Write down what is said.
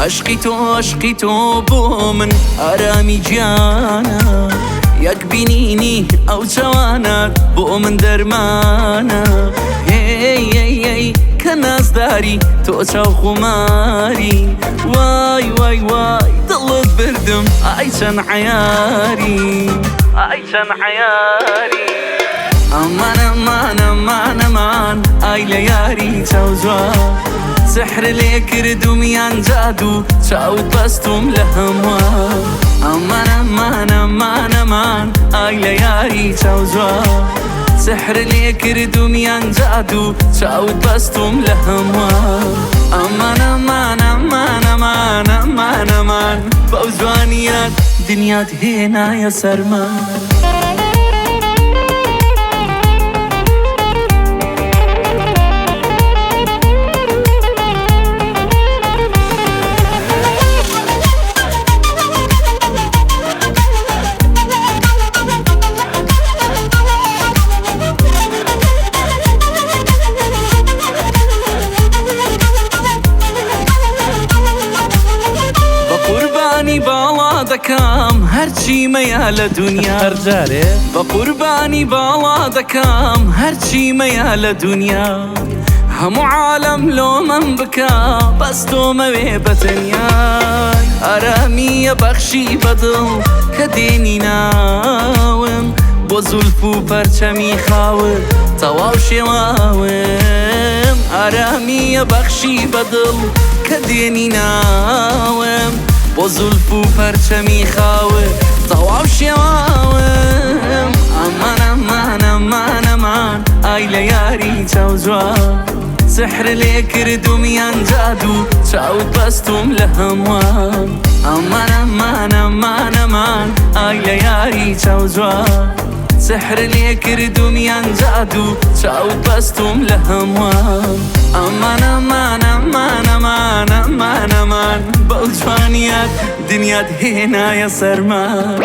عشقی تو بۆ من ئارامی گیانە یەک بینینی ئەو چاوانات بۆ من دەرمانە هێ کە نازداری تۆ چاو خۆماری وای وای وای دڵت بردم ئای چەند عیاری ئەمان ئەمان ئەمان ئەمان ئای لە یاری چاو جوان سحر لێ کردومیان جادو چاوت بەستم لە هەمووان ئەمان ئەمان ئەمان ئەمان ئای لە یاری چاو جوان سحر لێ کردومیان جادو چاوت بەستم لە هەمووان ئەمان ئەمان ئەمان ئەمان ئەمان ئەمان بەو جوانیات دنیات هێنایە سەرمان باڵا دەکەم هەرچیمەیە لە دنیا هەرجارێ بە قوربانی باڵا دەکەم هەرچیمەیە لە دنیا هەموو عالەم لۆمەم بکە بەس تۆمەوێ بەتەنیای ئارامیە بەخشی بەدڵ کە دێنی ناوم بۆ زولف و پەرچەمی خاوت تەواو شێواوم ئارامیە بەخشی بەدڵ کە دێنی ناوم بۆ زولف و پەرچەمی خاوت تەواو شێواوم ئەمان ئەمان ئەمان ئەمان ئای لە یاری چاو جوان سحر لێ کردومیان جادو چاوت بەستم لە هەمووان ئەمان ئەمان ئەمان ئەمان ئای لە یاری چاو جوان سحر لێ کردومیان جادو چاوت بەستم لە هەمووان ئەمان ئەمان ئەمان ئەمان ئەمان ئەمان بەو جوانیات دنیات هێنایە سەرمان